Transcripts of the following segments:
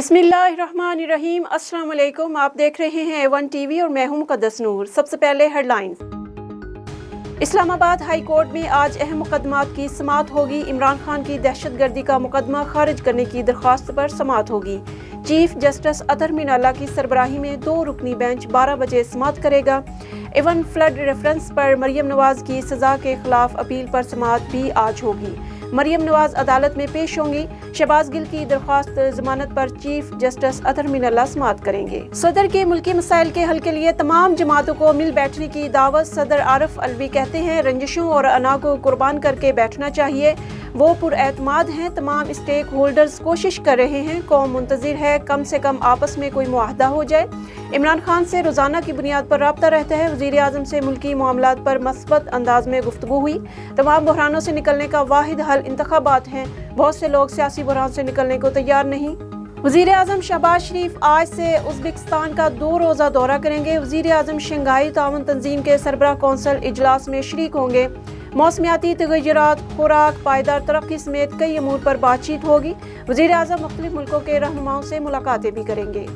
बिस्मिल्लाहिर्रहमानिर्रहीम। अस्सलाम वालेकुम। आप देख रहे हैं A1 TV और मैं हूं मुक़द्दस नूर। सबसे पहले हेडलाइंस। इस्लामाबाद हाई कोर्ट में आज अहम मुकदमात की समाअत होगी। इमरान खान की दहशतगर्दी का मुकदमा खारिज करने की दरख्वास्त पर समाअत होगी। चीफ जस्टिस अतहर मीनाल्लाह की सरबराही में 2 रुकनी बेंच 12 बजे समाअत करेगा। एवन फ्लड रेफरेंस पर मरियम नवाज की सजा के खिलाफ अपील पर समाअत भी आज होगी। मरियम नवाज अदालत में पेश होंगी। शहबाज गिल की दरख्वास्त जमानत पर चीफ जस्टिस अतहर मीनाल्लाह समाअत करेंगे। सदर के मुल्की मसाइल के हल के लिए तमाम जमातों को मिल बैठने की दावत। सदर आरिफ अलवी कहते हैं, रंजिशों और अना को कुर्बान करके बैठना चाहिए। वो पुरएतमाद हैं। तमाम स्टेक होल्डर्स कोशिश कर रहे हैं। कौम मुंतजिर है, कम से कम आपस में कोई मुआहदा हो जाए। इमरान खान से रोजाना की बुनियाद पर राब्ता रहता है। वज़ीर आज़म से मुल्की मामलात पर मस्बत अंदाज में गुफ्तगू हुई। तमाम बहरानों से निकलने का वाहिद हल इंतखाबात हैं। बहुत से लोग सियासी बहरान से निकलने को तैयार नहीं। वज़ीर आज़म शहबाज शरीफ आज से उज़्बेकिस्तान का 2 रोज़ा दौरा करेंगे। वज़ीर आज़म शंघाई ताउन तंजीम के सरबराह कौंसल इजलास में शरीक होंगे। मौसमियाती तग़य्युरात, खुराक, पायदार तरक्की समेत कई अमूर पर बातचीत होगी। वज़ीर आज़म मुख्तलिफ मुल्कों के रहनुमाओं से मुलाकातें भी करेंगे।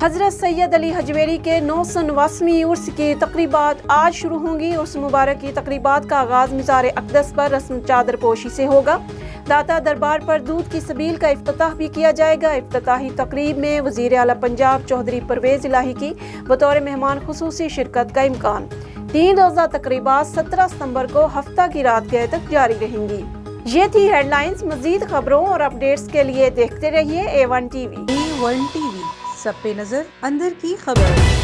हज़रत सैयद अली हजवेरी के 989वीं उर्स की तक़रीबात आज शुरू होंगी। उर्स मुबारक की तक़रीबात का आगाज़ मज़ार अक़दस पर रस्म चादर पोशी से होगा। दाता दरबार पर दूध की सबील का इफ्तिताह भी किया जाएगा। इफ्तिताही तक़रीब में वज़ीर आला पंजाब चौधरी परवेज़ इलाही की बतौर मेहमान खुसूसी शिरकत का इम्कान। 3 रोज़ा तक़रीबात 17 सितंबर को हफ्ता की रात गए तक जारी रहेंगी। ये थी हेडलाइंस। मज़ीद खबरों और अपडेट्स के लिए देखते रहिए A1 TV। A1 TV, सब पे नजर, अंदर की खबर।